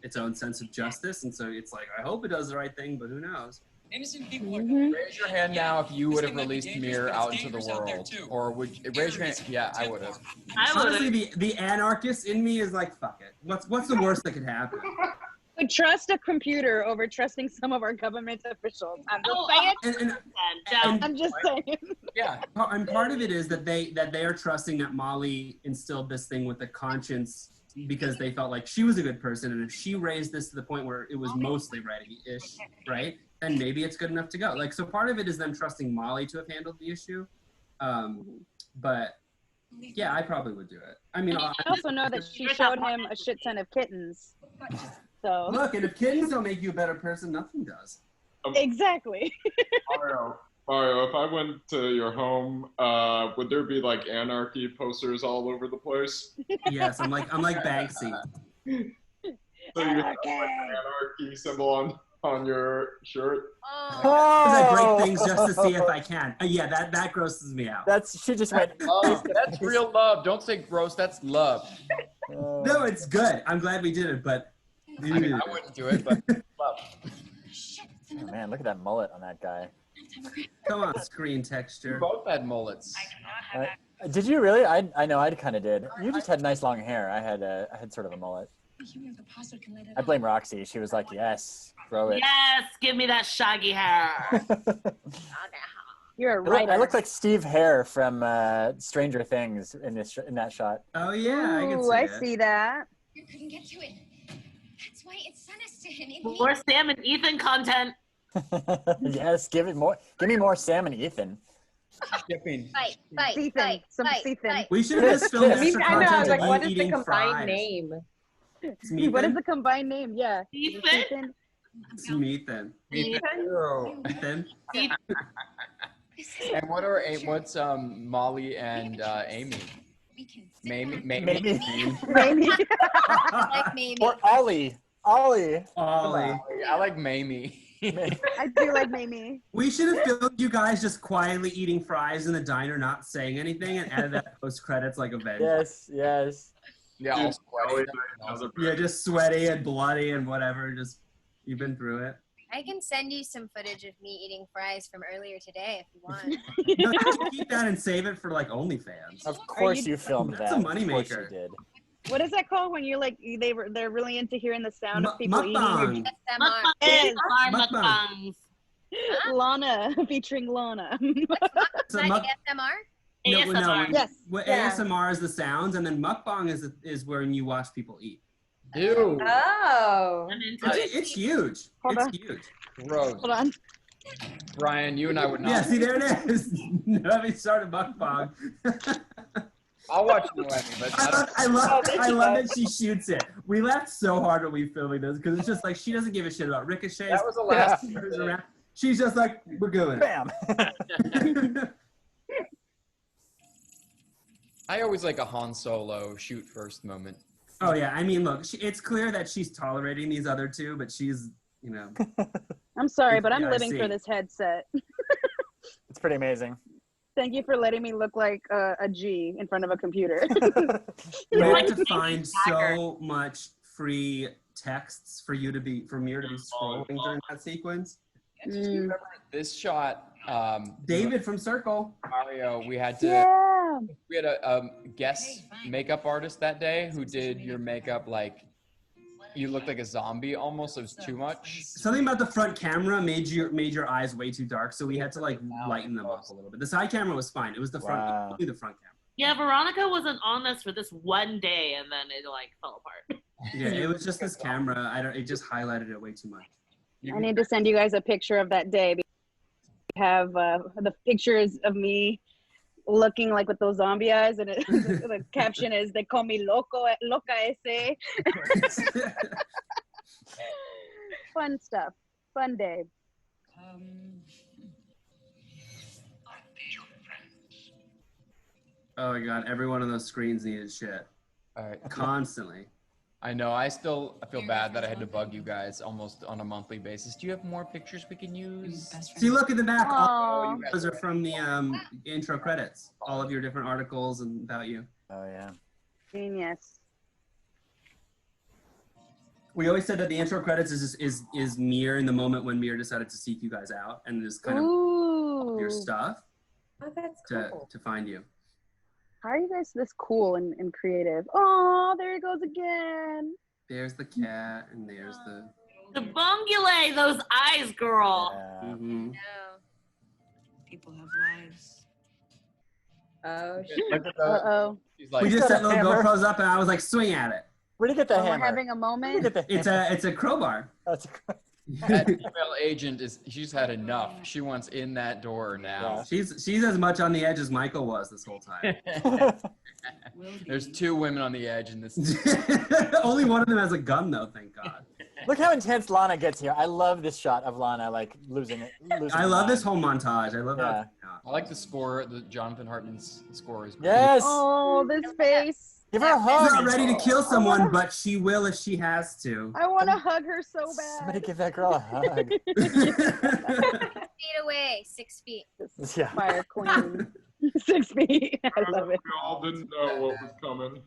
its own sense of justice, and so it's like I hope it does the right thing, but who knows? Innocent people are Raise your hand now if you would have released Mirror out into the world, or would raise your hand? Yeah, I would have. Honestly, the anarchist in me is like, fuck it. What's the worst that could happen? We trust a computer over trusting some of our government officials. I'm just saying. I'm just saying. Yeah. And part of it is that they are trusting that Molly instilled this thing with the conscience because they felt like she was a good person, and if she raised this to the point where it was mostly ready-ish, right? Then maybe it's good enough to go. Like, so part of it is them trusting Molly to have handled the issue. But yeah, I probably would do it. I mean, I also know that she showed him a shit ton of kittens. So look, and if kittens don't make you a better person, nothing does. Exactly. Mario, if I went to your home, would there be like anarchy posters all over the place? Yes, I'm like Banksy. So you have like an anarchy symbol on your shirt? I break things just to see if I can. Yeah, that grosses me out. She just went. That's real love. Don't say gross. That's love. No, it's good. I'm glad we did it, but I mean, I wouldn't do it, but love. Oh, man, look at that mullet on that guy. Come on, screen texture. We both had mullets. Did you really? I know I kind of did. You just had nice long hair. I had sort of a mullet. I blame Roxy. She was like, yes, grow it. Yes, give me that shaggy hair. You're a writer. I look like Steve Hare from Stranger Things in that shot. Oh yeah, I can see I see that. You couldn't get to it. That's why it's sent us to him. More Sam and Ethan content. Yes, give me more Sam and Ethan. Shipping. Ethan. Some Ethan. We should have just filmed extra I know, I was content like, of what you is the eating combined fries. name? Smeathan? What is the combined name? Yeah. Ethan? Smeathan. Ethan. And what's Molly and Amy? Mamie. Like maybe. Or Ollie. I like Mamie. I do like Mamie. We should have filmed you guys just quietly eating fries in the diner, not saying anything, and added that post credits like event. Yes. Yeah, all sweaty. Yeah, just sweaty and bloody and whatever. Just you've been through it. I can send you some footage of me eating fries from earlier today if you want. No, just keep that and save it for like OnlyFans. Of course you filmed that. That's a Of course moneymaker. you did. What is that called when you're like they're really into hearing the sound of people Mukbang. eating? SMR. Mukbang. Lana featuring Lana. So Like muk- SMR? no. Yes. What Yeah. ASMR is the sounds, and then mukbang is when you watch people eat. Ew. Oh. I'm into it. It's huge. Hold it's on. huge. Gross. Hold on. Brian, you and I would not. Yeah, see there it is. Let me start a mukbang. I'll watch Noemi, but I love that she shoots it. We laughed so hard when we filming this because it's just like she doesn't give a shit about ricochets. That was the last who's around. She's just like, we're doing it. Bam. I always like a Han Solo shoot first moment. Oh yeah, I mean, look, it's clear that she's tolerating these other two, but she's, you know. I'm sorry, but I'm Yeah, I living see. for this headset. It's pretty amazing. Thank you for letting me look like a G in front of a computer. We had to find so much free texts for Mir to be scrolling during that sequence. Do you remember this shot? David from Circle. Mario, we had to. Yeah. We had a guest makeup artist that day who did your makeup like you looked like a zombie almost. It was too much. Something about the front camera made your eyes way too dark, so we had to like lighten them up a little bit. The side camera was fine. It was the front, only the front camera. Yeah, Veronica wasn't on this for this one day, and then it like fell apart. Yeah, it was just this camera. It just highlighted it way too much. I need to send you guys a picture of that day. have the pictures of me looking like with those zombie eyes, and the caption is, "They call me loca ese." Fun stuff. Fun day. Oh my god, every one of those screens needed shit. All right. Constantly. I know. I feel bad that I had to bug you guys almost on a monthly basis. Do you have more pictures we can use? See, look at the back. All Aww. those are from the intro credits. All of your different articles and about you. Oh yeah. Genius. We always said that the intro credits is Mir in the moment when Mir decided to seek you guys out and just kind of your stuff Oh, that's cool. to find you. How are you guys this cool and creative? Oh, there he goes again. There's the cat and there's the Bungule, those eyes, girl. Mhm. People have lives. Oh, Uh-oh. We just set little GoPros up and I was like, swing at it. Where'd you get the We're hammer? having a moment. It's a crowbar. That female agent she's had enough. She wants in that door now. She's as much on the edge as Michael was this whole time. There's 2 women on the edge in this. Only one of them has a gun though, thank God. Look how intense Lana gets here. I love this shot of Lana like losing it. I love this whole montage. I love Yeah. I like the score. The Jonathan Hartman's score is great. Yes. Oh, this face. Give her a She's hug. not ready to kill someone, but she will if she has to. I want to hug her so bad. Somebody give that girl a hug. feet away, 6 feet. Yeah. Fire queen. 6 feet. I love it. We all didn't know what was coming.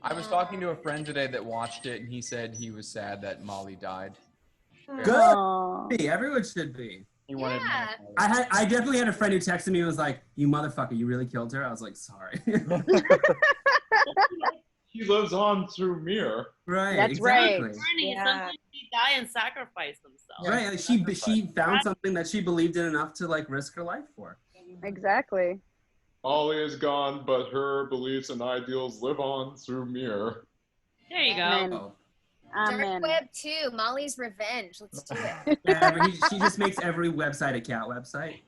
I was talking to a friend today that watched it, and he said he was sad that Molly died. Good. Aw. Everyone should be. He wanted. Yeah. I definitely had a friend who texted me and was like, "You motherfucker, you really killed her." I was like, "Sorry." He lives on through Mir. Right. That's right. Journey. Yeah. Sometimes they die and sacrifice themselves. Right. Like she found something that she believed in enough to like risk her life for. Exactly. Molly is gone, but her beliefs and ideals live on through Mir. There you go. Amen. Oh. Amen. Dark Web 2, Molly's Revenge. Let's do it. She just makes every website a cat website.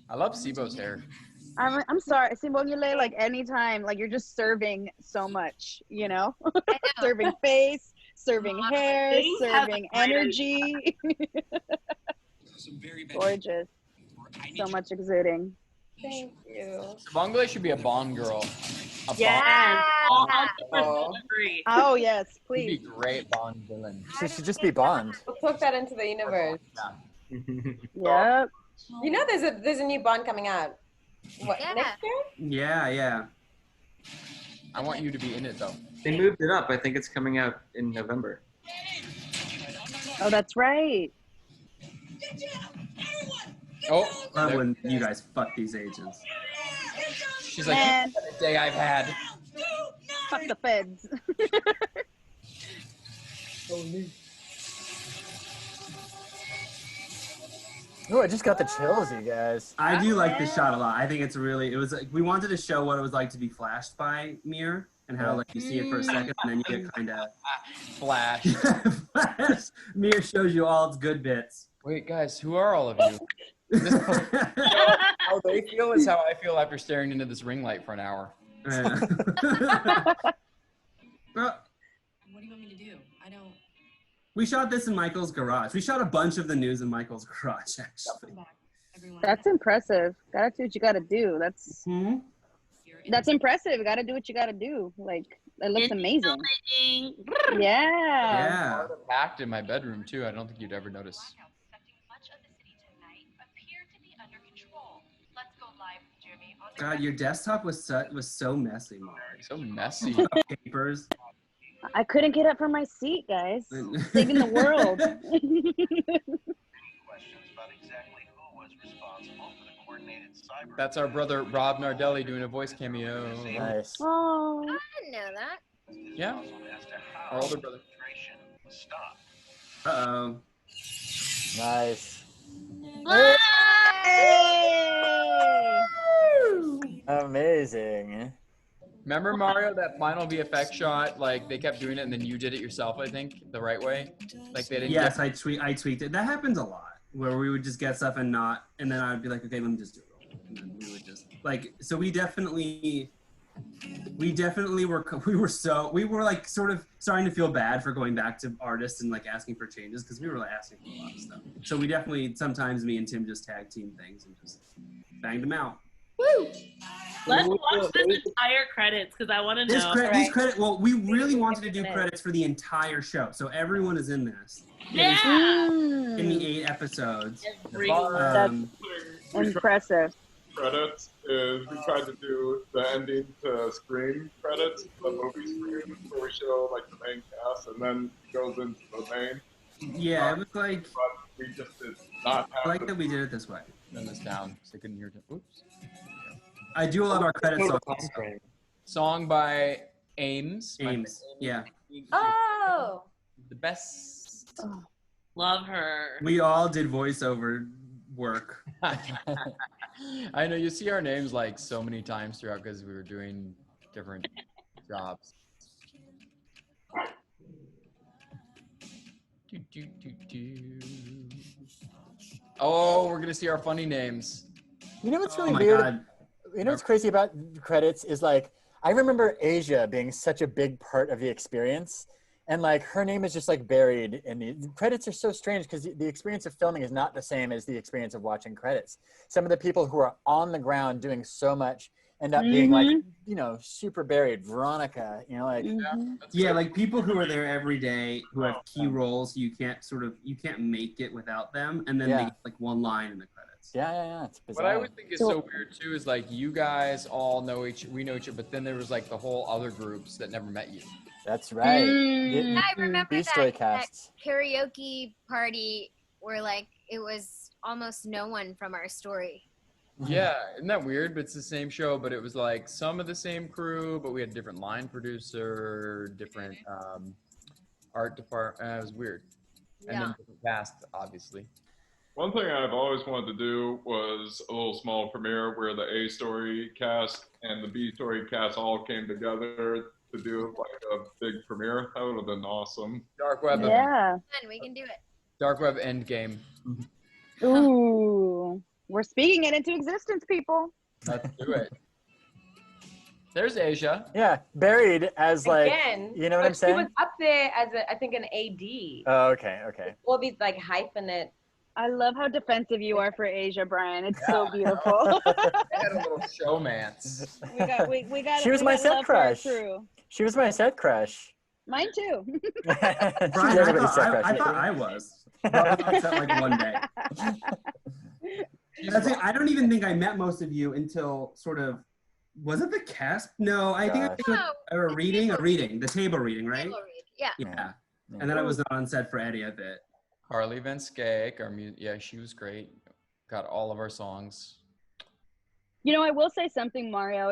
I love Sibo's hair. I'm sorry, Simbongule, like anytime, like you're just serving so much, you know? Serving face, serving hair, Things have serving a great energy. Some very bad Gorgeous. I need So you- much exuding. Thank you. Bangladesh should be a Bond girl. A Yes. Oh. 100% agree. Oh, yes, Bond. She'd be please. great Bond villain. She should just be Bond. We'll talk that into the universe. Yep. You know, there's a new Bond coming out. What, Yeah. next year? Yeah. I want you to be in it though. They moved it up. I think it's coming out in November. Oh, that's right. Oh, Love there- when you guys fuck these agents. she's like, Man. the day I've had. Fuck the feds. Oh, I just got the chills, you guys. I do like this shot a lot. I think it's really, it was like, we wanted to show what it was like to be flashed by Mir and how like you see it for a second and then you get kind of Flash. Mir shows you all its good bits. Wait, guys, who are all of you? How they feel is how I feel after staring into this ring light for an hour. Yeah. Well, What do you want me to do? I don't. we shot this in Michael's garage. We shot a bunch of the news in Michael's garage, actually. Everyone. That's impressive. Gotta do what you gotta do. That's impressive. Gotta do what you gotta do. Like, it looks amazing. Yeah. Yeah. Packed in my bedroom too. I don't think you'd ever notice. God, your desktop was so messy, Molly. So messy. Papers. I couldn't get up from my seat, guys. Saving the world. That's our brother Rob Nardelli doing a voice cameo. Nice. Oh. I didn't know that. Yeah. Our older brother. Uh-oh. Nice. Hey! Amazing. Remember, Mario, that final VFX shot? Like, they kept doing it, and then you did it yourself, I think, the right way? Like, they didn't Yes, I tweaked it. That happens a lot, where we would just get stuff and then I'd be like, okay, let me just do it. And then we would just, like, so we definitely were like sort of starting to feel bad for going back to artists and like asking for changes, because we were like asking for a lot of stuff. So we definitely, sometimes me and Tim just tag team things and just banged them out. Woo! Let's watch this entire credits because I want to know. These credits, well, we really wanted to do credits for the entire show, so everyone is in this. Yeah! In the 8 episodes. That's impressive. Credits is we tried to do the ending to Scream credits, the movie Scream, where we show like the main cast and then it goes into the main. Yeah, it was like. But we just did not have. I like that we did it this way. Turn this down so I couldn't hear it. Oops. I do love our credits. Song by Ames. Yeah. Oh. The best. Love her. We all did voiceover work. I know you see our names like so many times throughout because we were doing different jobs. Oh, we're gonna see our funny names. You know what's really weird? You know what's crazy about credits is like, I remember Asia being such a big part of the experience. And like her name is just like buried in the credits are so strange because the experience of filming is not the same as the experience of watching credits. Some of the people who are on the ground doing so much end up being like, you know, super buried. Veronica, you know, like. Yeah, like people who are there every day who have key roles, you can't make it without them. And then they get like one line in the credits. Yeah. It's bizarre. What I would think is so weird too is like you guys all know we know each other, but then there was like the whole other groups that never met you. That's right. I remember B-story that casts. karaoke party where like it was almost no one from our story. Yeah, isn't that weird? But it's the same show, but it was like some of the same crew, but we had different line producer, different art department. It was weird. And then different cast, obviously. One thing I've always wanted to do was a little small premiere where the A story cast and the B story cast all came together to do like a big premiere. That would have been awesome. Dark Web. Yeah. We can do it. Dark Web Endgame. Ooh. We're speaking it into existence, people. Let's do it. There's Asia. Yeah, buried as like, Again, you know what I'm saying? She was up there as I think an AD. Oh, okay. All these like hyphenate. I love how defensive you are for Asia, Brian. It's so beautiful. I had a little showmance. we got. She was my set crush. She was my set crush. Mine too. Brian, I thought I was. Probably on set like one day. That's it. I don't even think I met most of you until sort of, was it the cast? No, I think I did a reading, the table reading, right? Table read. Yeah. And then I was on set for Eddie a bit. Carly Van Skek, she was great. Got all of our songs. You know, I will say something, Mario.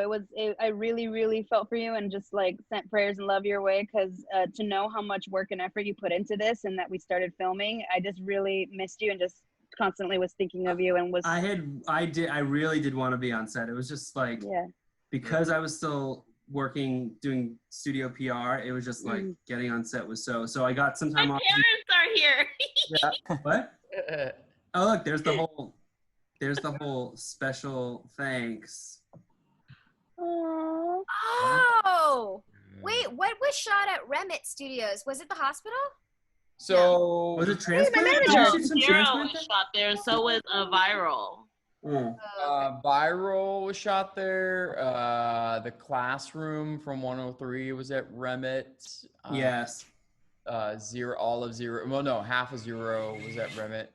I really, really felt for you and just like sent prayers and love your way because to know how much work and effort you put into this and that we started filming, I just really missed you and just constantly was thinking of you and was. I really did want to be on set. It was just like, because I was still working, doing studio PR, it was just like getting on set was so I got some time My off. parents are here. Yeah. What? Oh, look, there's the whole special thanks. Oh, wait, what was shot at Remit Studios? Was it the hospital? So was it transplant? Zero was shot there, so was Viral. Viral was shot there. The Classroom from 103 was at Remit. Yes. All of Zero. Well, no, half of Zero was at Remit.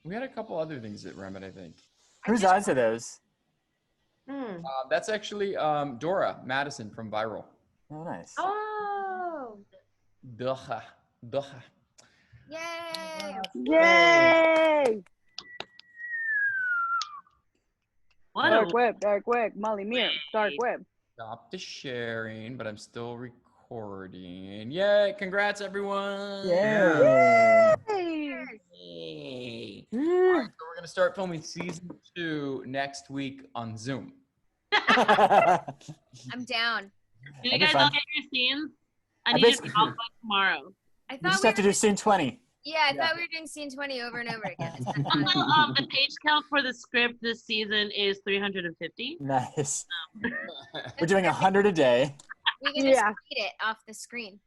We had a couple other things at Remit, I think. Whose eyes are those? That's actually Dora Madison from Viral. Oh, nice. Oh. Duh. Yay! Yay! What Dark web, Molly Muir, Dark web. Stop the sharing, but I'm still recording. Yay! Congrats, everyone! Yeah. Yay. All right, so we're gonna to start filming season 2 next week on Zoom. I'm down. Do you That'd be guys fun. all get your scenes? I I need to basically- be off by tomorrow. I You thought just we have to were, do scene 20. yeah, I thought we were doing scene 20 over and over again. It's not Also, fun. the page count for the script this season is 350. Nice. We're doing 100 a day. We can just read it off the screen.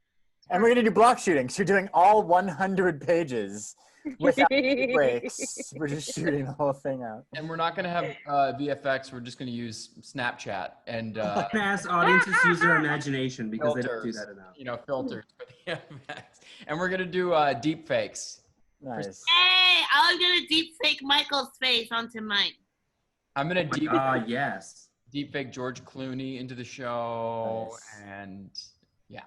And we're going to do block shooting. So you're doing all 100 pages without breaks. We're just shooting the whole thing out. And we're not going to have VFX. We're just going to use Snapchat and I'm gonna ask audiences to use their imagination because they don't do filters, that enough. you know, filters for the VFX. And we're going to do deep fakes. Nice. Hey, I was gonna deep fake Michael's face onto mine. I'm going to yes. deep fake George Clooney into the show. Nice. And yeah,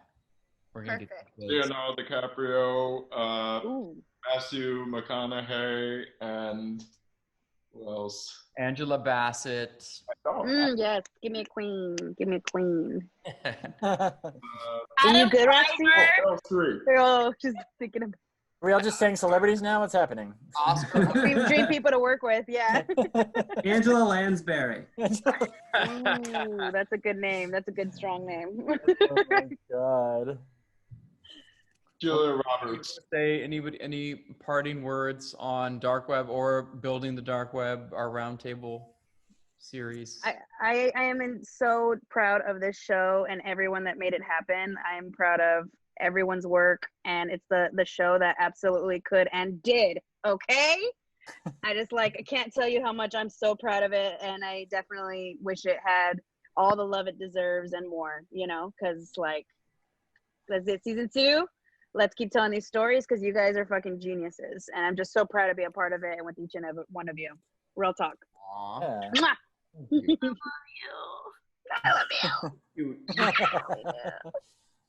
we're going to get Leonardo DiCaprio, Matthew McConaughey, and who else? Angela Bassett. Yes, give me a queen. Give me a queen. Are you good, Roxy? Three. Oh, she's thinking of we all just saying celebrities now? What's happening? Oscar. dream people to work with. Yeah. Angela Lansbury. Ooh, that's a good name. That's a good strong name. Oh my God. Julia Roberts. Say any parting words on dark web or building the dark web, our roundtable series? I am so proud of this show and everyone that made it happen. I am proud of everyone's work, and it's the show that absolutely could and did. Okay. I can't tell you how much I'm so proud of it, and I definitely wish it had all the love it deserves and more, you know, because that's it, season 2. Let's keep telling these stories because you guys are fucking geniuses, and I'm just so proud to be a part of it and with each and every one of you. Real talk. Aww. Yeah. Mwah. I love you.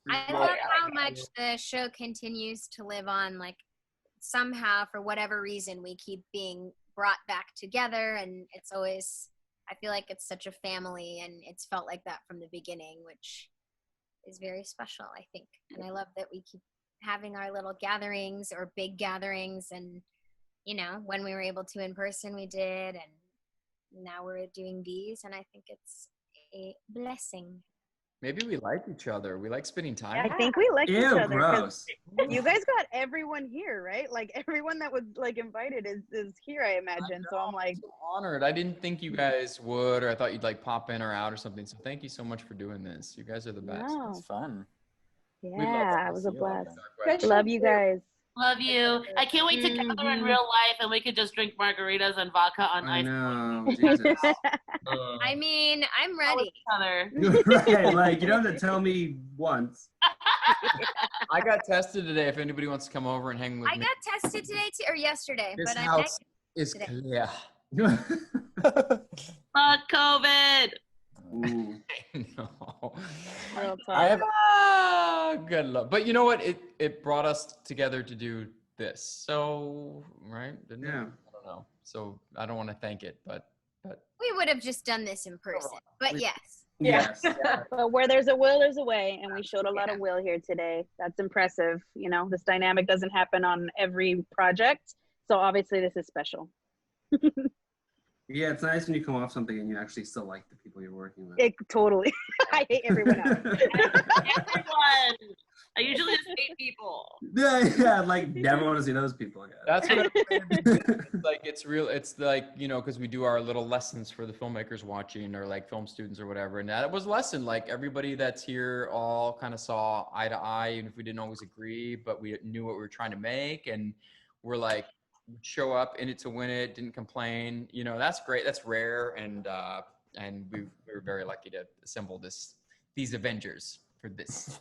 I love how much the show continues to live on. Like, somehow, for whatever reason, we keep being brought back together, and it's always, I feel like it's such a family, and it's felt like that from the beginning, which is very special, I think. And I love that we keep having our little gatherings or big gatherings, and, you know, when we were able to in person, we did, and now we're doing these, and I think it's a blessing. Maybe we like each other. We like spending time. I think we like each Ew, other. 'Cause gross. you guys got everyone here, right? Like everyone that was like invited is here, I imagine. So I'm like, so honored. I didn't think you guys would, or I thought you'd like pop in or out or something. So thank you so much for doing this. You guys are the best. no. It's fun. Yeah, it was a you. blast. Good show, Love you too. guys. Love you. I can't wait to gather in real life and we could just drink margaritas and vodka on I ice. know. Jesus. I mean, I'm ready. Right, like you don't have to tell me once. I got tested today. If anybody wants to come over and hang with I me, got tested today too, or yesterday, this but I'm house negative is today. clear. Fuck COVID. Ooh. No. Real talk. I have Good luck. But you know what? It brought us together to do this. So, right? Didn't it? Yeah. I don't know. So I don't want to thank it, but We would have just done this in person, but yes. Yes. But where there's a will, there's a way, and we showed a lot of will here today. That's impressive. You know, this dynamic doesn't happen on every project, so obviously this is special. Yeah, it's nice when you come off something and you actually still like the people you're working with. It totally. I hate everyone else. Everyone. I usually just hate people. Yeah, like never want to see those people again. that's what it's like. It's real. It's like, you know, because we do our little lessons for the filmmakers watching or like film students or whatever. And that was a lesson. Like everybody that's here all kind of saw eye to eye, even if we didn't always agree, but we knew what we were trying to make. And we're like, show up in it to win it, didn't complain. You know, that's great. That's rare. And we were very lucky to assemble these Avengers for this.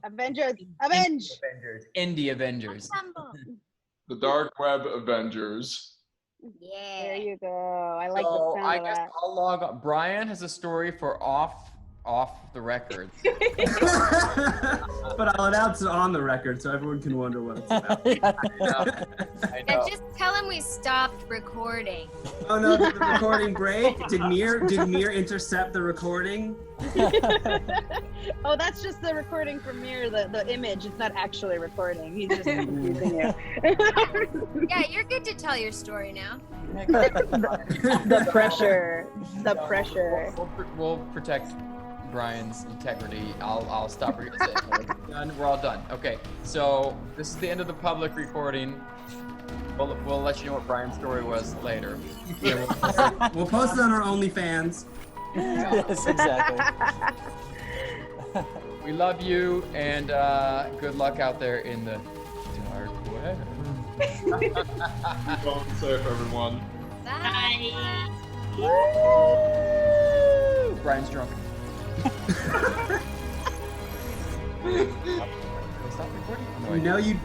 Avengers, avenge! Avengers. Indie Avengers. The Dark Web Avengers. Yeah. There you go. I like So the I sound of guess that. I'll log on. Brian has a story for off the record. But I'll announce it on the record so everyone can wonder what it's about. I know. Just tell him time we stopped recording. Oh no, did the recording break? Did Mir intercept the recording? Oh, that's just the recording from Mir, the image. It's not actually recording. He's just using it. Yeah, you're good to tell your story now. The pressure. The pressure. We'll protect Brian's integrity. I'll stop recording. We're all done. Okay, so this is the end of the public recording. We'll let you know what Brian's story was later. Yeah, we'll post it on our OnlyFans. Yes, exactly. We love you, and good luck out there in the dark web. Keep on safe, everyone. Bye. Brian's drunk. Stop recording? You know you.